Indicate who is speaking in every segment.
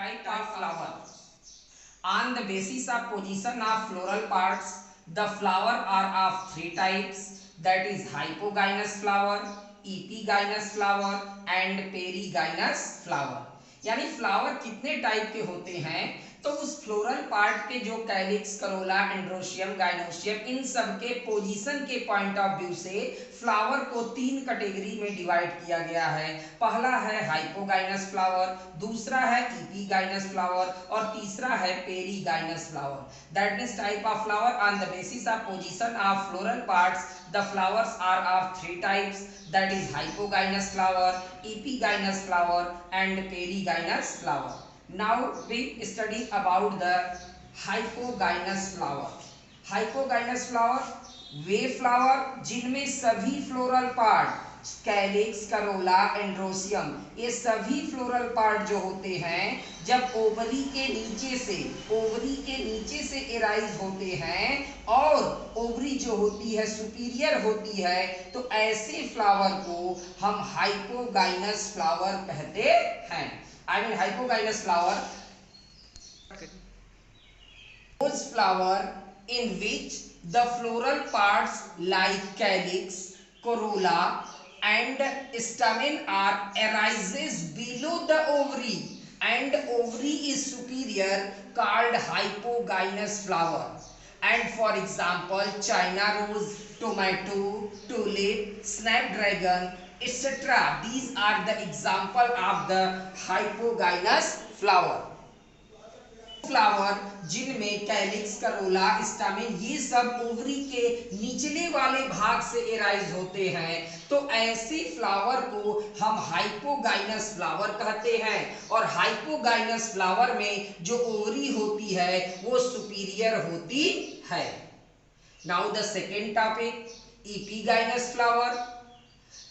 Speaker 1: type of flower. On the basis of position of floral parts, the flower are of three types, that is hypogynous flower, epigynous flower and perigynous flower. यानी flower कितने type के होते हैं, तो उस floral part के जो calyx, Corolla, androecium, gynoecium, इन सब के पोजीशन के पॉइंट ऑफ व्यू से फ्लावर को तीन कैटेगरी में डिवाइड किया गया है। पहला है हाइपोगाइनस फ्लावर, दूसरा है इपीगाइनस फ्लावर और तीसरा है perigynous flower. That means type of flower on the basis of position of floral parts, the flowers are of three types, that is hypogynous flower, epigynous flower and perigynous flower. Now we study about the hypogynous flower. Hypogynous flower way flower जिनमें सभी floral part, calyx, Corolla, androecium, ये सभी floral part जो होते हैं जब ovary के नीचे से एराइज होते हैं और ओवरी जो होती है सुपीरियर होती है, तो ऐसे फ्लावर को हम हाइपोगाइनस फ्लावर कहते हैं। I mean hypogynous flower those flower in which the floral parts like calyx, corolla and stamen are arises below the ovary and ovary is superior, called hypogynous flower. And for example, China rose, tomato, tulip, snapdragon, etc. These are the example of the hypogynous flower. Flower जिनमें calyx, Corolla, stamen ये सब ovary के निचले वाले भाग से arise होते हैं, तो ऐसे फ्लावर को हम हाइपोगाइनस फ्लावर कहते हैं। और हाइपोगाइनस फ्लावर में जो ओवरी होती है वो सुपीरियर होती है। Now the second topic, epigynous flower.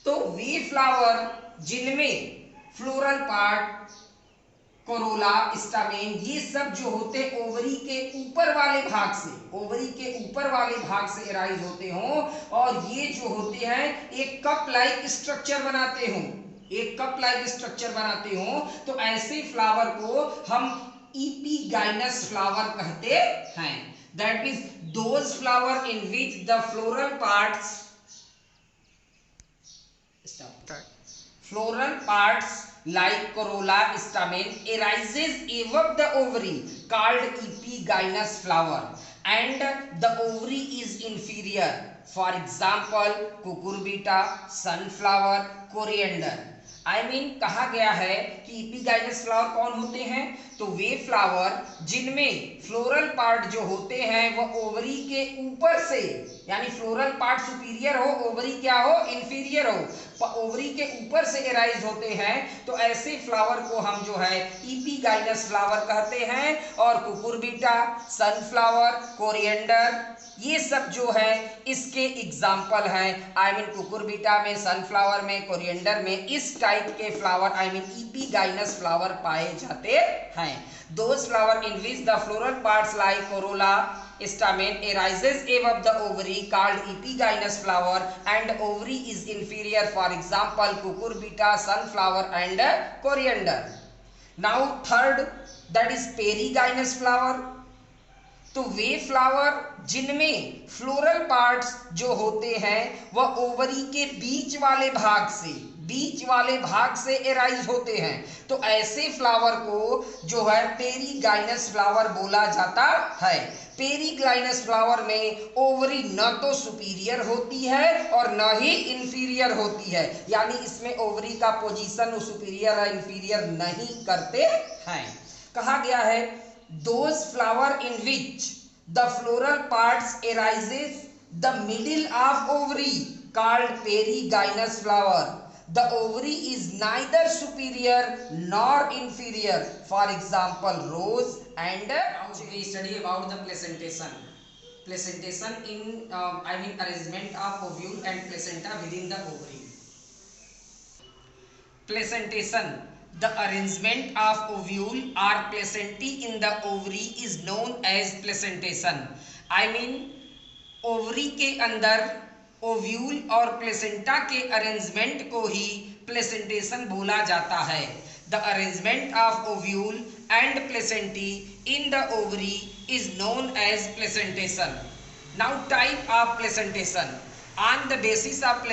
Speaker 1: तो वे फ्लावर जिनमें फ्लोरल पार्ट, कोरोला, स्टामेन ये सब जो होते हैं ओवरी के ऊपर वाले भाग से एराइज होते हों और ये जो होते हैं एक कप लाइक स्ट्रक्चर बनाते हों, तो ऐसे फ्लावर को हम इपीगाइनस फ्लावर कहते हैं। That means those flower in which the floral parts like corolla, stamen arises above the ovary, called epigynous flower, and the ovary is inferior. For example, cucurbita, sunflower, coriander. I mean कहा गया है कि इपीगाइनस flower कौन होते हैं, तो वे flower जिनमें फ्लोरल पार्ट जो होते हैं वो ओवरी के ऊपर से, यानी फ्लोरल पार्ट सुपीरियर हो, ओवरी क्या हो, इंफीरियर हो, ओवरी के ऊपर से एराइज होते हैं, तो ऐसे फ्लावर को हम जो है इपीगाइनस फ्लावर कहते हैं। और कुकुरबिटा, सनफ्लावर, कोरिएंडर ये सब जो है इसके एग्जाम्पल हैं। आई मीन कुकुरबिटा में, सनफ्लावर में, कोरिएंडर में इस टाइप के फ्लावर आई मीन इपीगाइनस फ्लावर पाए जाते हैं। Those flower in which the floral parts like Corolla, stamen arises above the ovary, called epigynous flower, and ovary is inferior. For example, cucurbita, sunflower and coriander. Now third, that is perigynous flower. तो वे flower जिनमें floral parts जो होते हैं वह ovary के बीच वाले भाग से एराइज होते हैं, तो ऐसे फ्लावर को जो है पेरीगाइनस फ्लावर बोला जाता है। पेरीगाइनस फ्लावर में ओवरी न तो सुपीरियर होती है और न ही इंफीरियर होती है, यानी इसमें ओवरी का पोजीशन सुपीरियर या इंफीरियर नहीं करते हैं। कहा गया है those flower in which the floral parts arises the middle of ovary, called perigynous flower. The ovary is neither superior nor inferior. For example, rose and now we study about the placentation. Placentation in arrangement of ovule and placenta within the ovary. Placentation, the arrangement of ovule or placentae in the ovary is known as placentation. I mean ovary के अंदर ovule और placenta के arrangement को ही placentation बोला जाता है। The arrangement of ovule and placenty in the ovary is known as placentation. Now type of placentation. On the basis of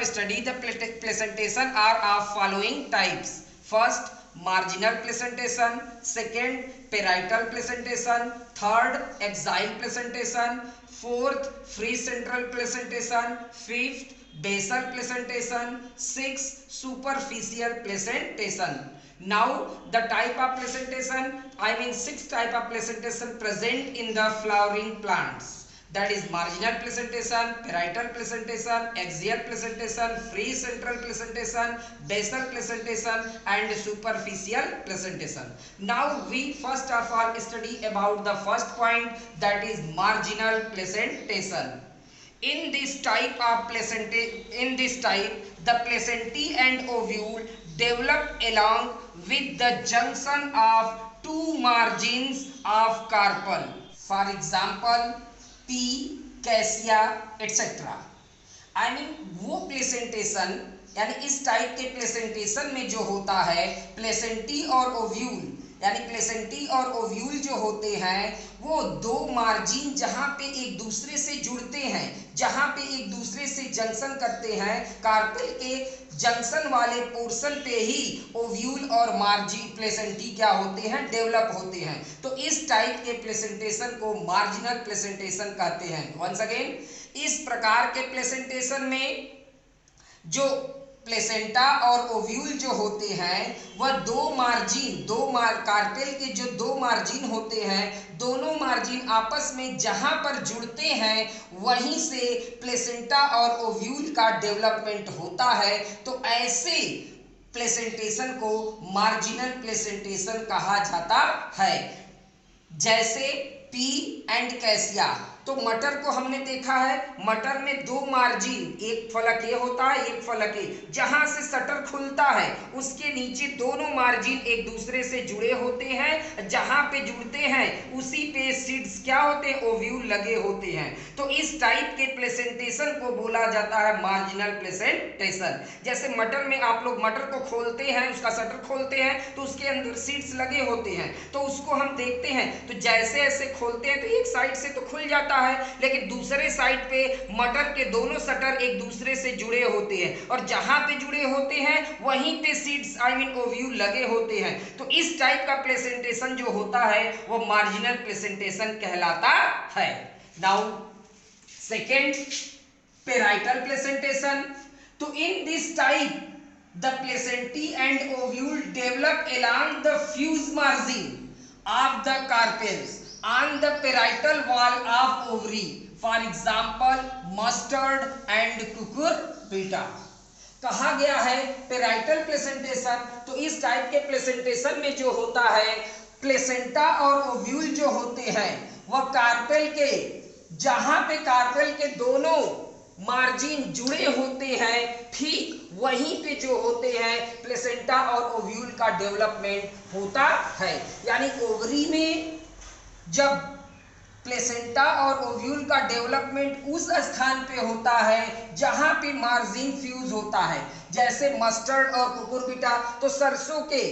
Speaker 1: study, the placentation are of following types. First, marginal placentation. Second, parietal placentation. Third, axial placentation. Fourth, free central placentation. Fifth, basal placentation. Sixth, superficial placentation. Now the type of placentation, six type of placentation present in the flowering plants. That is marginal placentation, parietal placentation, axial placentation, free central placentation, basal placentation and superficial placentation. Now we first of all study about the first point, that is marginal placentation. In this type, the placenty and ovule develop along with the junction of two margins of carpel. For example, P, cassia etc. वो placentation, यानी इस type के placentation में जो होता है प्लेसेंटी और ovule, यानी प्लेसेंटी और ओव्यूल जो होते हैं वो दो मार्जिन जहां पे एक दूसरे से जुड़ते हैं, जहां पे एक दूसरे से जंक्शन करते हैं, कार्पेल के जंक्शन वाले पोर्शन पे ही ओव्यूल और मार्जिन प्लेसेंटी क्या होते हैं, डेवलप होते हैं। तो इस टाइप के प्लेसेंटेशन को मार्जिनल प्लेसेंटेशन कहते हैं। वंस अगेन, इस प्रकार के प्लेसेंटेशन में जो प्लेसेंटा और ओव्यूल जो होते हैं वह कार्पेल के जो दो मार्जिन होते हैं, दोनों मार्जिन आपस में जहां पर जुड़ते हैं वहीं से प्लेसेंटा और ओव्यूल का डेवलपमेंट होता है। तो ऐसे प्लेसेंटेशन को मार्जिनल प्लेसेंटेशन कहा जाता है। जैसे पी एंड कैसिया, तो मटर को हमने देखा है, मटर में दो मार्जिन, एक फलक ए होता है, एक फलक ए, जहां से शटर खुलता है उसके नीचे दोनों मार्जिन एक दूसरे से जुड़े होते हैं, जहां पे जुड़ते हैं उसी पे सीड्स क्या होते हैं, ओव्यूल लगे होते हैं। तो इस टाइप के प्लेसेंटेशन को बोला जाता है मार्जिनल प्लेसेंटेशन। जैसे मटर में आप लोग मटर को खोलते हैं, उसका शटर खोलते हैं तो उसके अंदर सीड्स लगे होते हैं, तो उसको हम देखते हैं, तो जैसे ऐसे खोलते हैं तो एक साइड से तो खुल जाता है, लेकिन दूसरे साइड पे मटर के दोनों शटर एक दूसरे से जुड़े होते हैं और जहां पे जुड़े होते हैं वहीं पे सीड्स ओव्यूल लगे होते हैं। तो इस टाइप का प्लेसेंटेशन जो होता है वो मार्जिनल प्लेसेंटेशन कहलाता है। Now second, parietal placentation. तो in this type the placentae and ovule develop along the fused margin of the carpels on the parietal wall of ovary, for example mustard and cucurbita। कहा गया है parietal placentation, तो इस type के placentation में जो होता है प्लेसेंटा और ओव्यूल जो होते हैं वह कार्पेल के, जहां पे कार्पेल के दोनों मार्जिन जुड़े होते हैं ठीक वहीं पे जो होते हैं प्लेसेंटा और ओव्यूल का डेवलपमेंट होता है। यानी ओवरी में जब प्लेसेंटा और ओव्यूल का डेवलपमेंट उस स्थान पे होता है जहां पे मार्जिन फ्यूज होता है, जैसे मस्टर्ड और कुकुरबिटा। तो सरसों के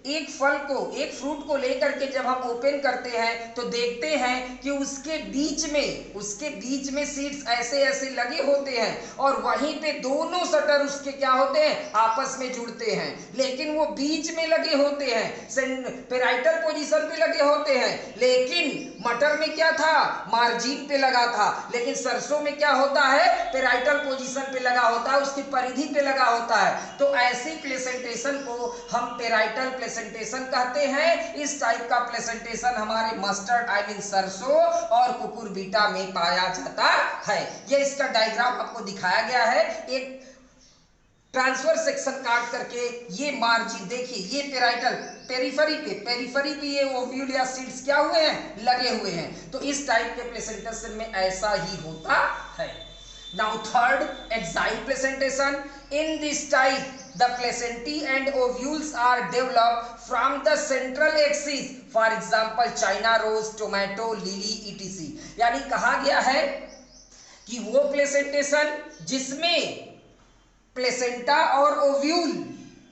Speaker 1: एक फल को, एक फ्रूट को लेकर के जब हम ओपन करते हैं तो देखते हैं कि उसके बीच में सीड्स ऐसे ऐसे लगे होते हैं और वहीं पे दोनों शटर उसके क्या होते हैं, आपस में जुड़ते हैं, लेकिन वो बीच में लगे होते हैं, पेराइटल पोजीशन पे लगे होते हैं। लेकिन मटर में क्या था, मार्जिन पे लगा था, लेकिन सरसों में क्या होता है, पेराइटल पोजीशन पे लगा होता है, उसकी परिधि पे लगा होता है। तो ऐसी प्लेसेंटेशन को हम पेराइटल प्लेसेंटेशन कहते हैं। इस टाइप का प्लेसेंटेशन हमारे मस्टर्ड सरसों और कुकुरबिटा में पाया जाता है। ये इसका डायग्राम आपको दिखाया गया है, एक ट्रांसफर सेक्शन काट करके। ये मार्जिन देखिए, ये पेराइटल पेरिफेरी पे ये ओव्यूल या सीड्स क्या हुए हैं, लगे हुए हैं। तो इस टाइप के प्लेसेंटेशन में ऐसा ही होता है। Now third, axial placentation. In this type, the placenty and ovules are developed from the central axis. For example, China rose, tomato, lily, etc. यानी कहा गया है कि वो प्लेसेंटेशन जिसमें प्लेसेंटा और ओव्यूल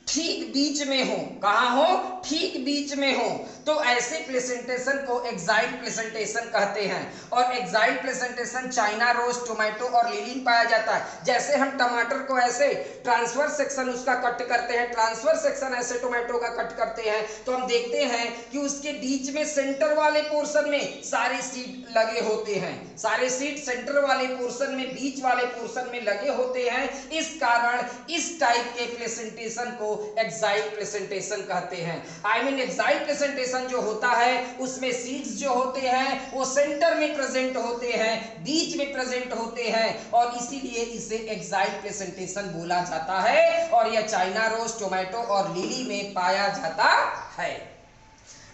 Speaker 1: ठीक बीच में हो, कहाँ हो, ठीक बीच में हो, तो ऐसे प्लेसेंटेशन को एक्साइल प्लेसेंटेशन कहते हैं। और axile placentation China rose, tomato और लिली पाया जाता है। जैसे हम टमाटर को ऐसे ट्रांसफर सेक्शन उसका कट करते हैं, ट्रांसफर सेक्शन ऐसे टोमेटो का कट करते हैं, तो हम देखते हैं कि उसके बीच में सेंटर वाले पोर्शन में सारे सीड लगे होते हैं, सारे सीड सेंटर वाले पोर्शन में, बीच वाले पोर्शन में लगे होते हैं। इस कारण इस टाइप के प्लेसेंटेशन को एक्साइल प्लेसेंटेशन कहते हैं। आई मीन एक्साइल प्लेसेंटेशन जो होता है उसमें सीड्स जो होते हैं वो सेंटर में प्रेजेंट होते हैं, बीच में प्रेजेंट होते हैं, और इसीलिए इसे एक्साइल प्लेसेंटेशन बोला जाता है। और यह चाइना रोज, टोमेटो और लिली में पाया जाता है।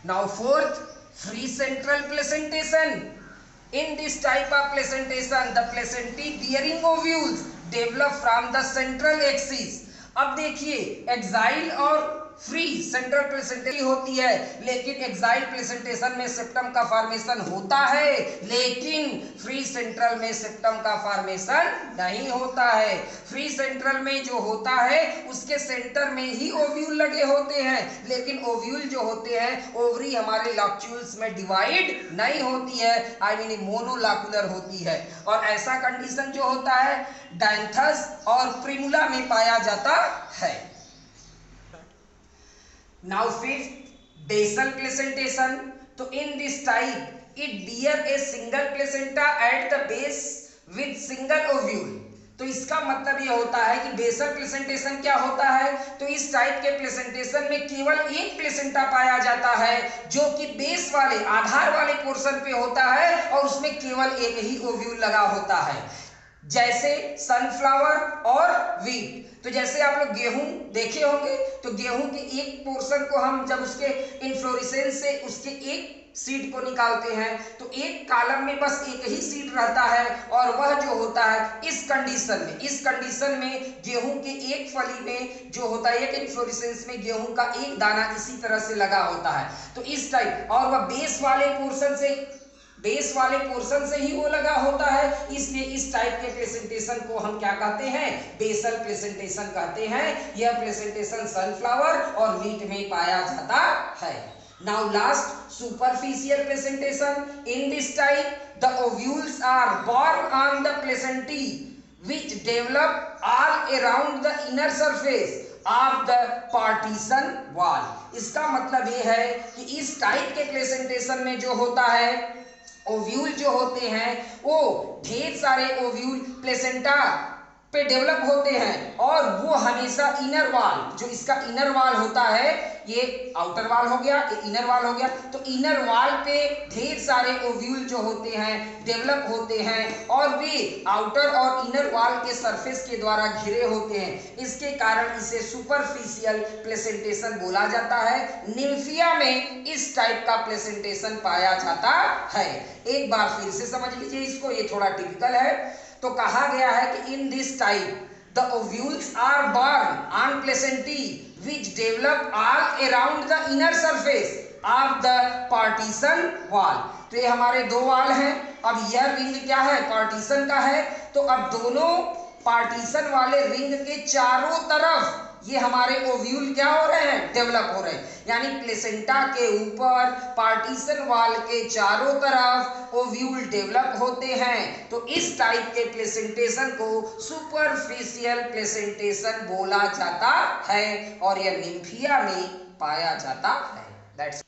Speaker 1: Now fourth, free central placentation. In this type of placentation, the placentae bearing ovules develop from the central axis. अब देखिए एक्साइल और फ्री सेंट्रल प्लेसेंटेशन होती है, लेकिन एक्साइल प्लेसेंटेशन में सेप्टम का फॉर्मेशन होता है, लेकिन फ्री सेंट्रल में सेप्टम का फॉर्मेशन नहीं होता है। फ्री सेंट्रल में जो होता है उसके सेंटर में ही ओव्यूल लगे होते हैं, लेकिन ओव्यूल जो होते हैं ओवरी हमारे लॉक्यूल्स में डिवाइड नहीं होती है, आई मीन मोनोलॉक्यूलर होती है। और ऐसा कंडीशन जो होता है डायंथस और प्रिमुला में पाया जाता है। Now fifth, basal placentation. तो in this type it bear a single placenta at the base with single ovule. तो इसका मतलब यह होता है कि बेसल प्लेसेंटेशन क्या होता है, तो इस टाइप के प्लेसेंटेशन में केवल एक प्लेसेंटा पाया जाता है जो कि बेस वाले, आधार वाले पोर्शन पे होता है, और उसमें केवल एक ही ओव्यूल लगा होता है, जैसे सनफ्लावर और वीट। तो जैसे आप लोग गेहूं देखे होंगे, तो गेहूं के एक पोर्शन को हम जब उसके इन्फ्लोरेसेंस से उसके एक सीड को निकालते हैं तो एक कॉलम में बस एक ही सीड रहता है, और वह जो होता है इस कंडीशन में गेहूं के एक फली में जो होता है, एक इन्फ्लोरेसेंस में गेहूं का एक दाना इसी तरह से लगा होता है। तो इस टाइप, और वह बेस वाले पोर्शन से ही वो लगा होता है, इसलिए इस टाइप के प्लेसेंटेशन को हम क्या कहते हैं, बेसल प्लेसेंटेशन कहते हैं। यह प्लेसेंटेशन सनफ्लावर और वीट में पाया जाता है। Now last, superficial placentation. In this type the ovules are borne on the placentae which develop all around the inner surface of the partition wall. इसका मतलब ये है कि इस टाइप के प्लेसेंटेशन में जो होता है ओव्यूल जो होते हैं वो ढेर सारे ओव्यूल प्लेसेंटा पे डेवलप होते हैं, और वो हमेशा इनर वाल, जो इसका इनर वाल होता है, ये आउटर वाल हो गया, ये इनर वाल हो गया, तो इनर वाल पे ढेर सारे ओव्यूल जो होते हैं डेवलप होते हैं, और वे आउटर और इनर वाल के सरफेस के द्वारा घिरे होते हैं। इसके कारण इसे सुपरफिशियल प्लेसेंटेशन बोला जाता है। निम्फिया में इस टाइप का प्लेसेंटेशन पाया जाता है। एक बार फिर से समझ लीजिए इसको, ये थोड़ा टिपिकल है। तो कहा गया है कि in this type the ovules are borne on placentae which develop all around the inner surface of the partition wall. तो ये हमारे दो वाल हैं। अब यह रिंग क्या है, पार्टीशन का है, तो अब दोनों पार्टीशन वाले रिंग के चारों तरफ ये हमारे ओव्यूल क्या हो रहे हैं, डेवलप हो रहे हैं। यानी प्लेसेंटा के ऊपर पार्टीशन वाल के चारों तरफ ओव्यूल डेवलप होते हैं। तो इस टाइप के प्लेसेंटेशन को सुपरफिशियल प्लेसेंटेशन बोला जाता है, और यह निम्फिया में पाया जाता है। दैट्स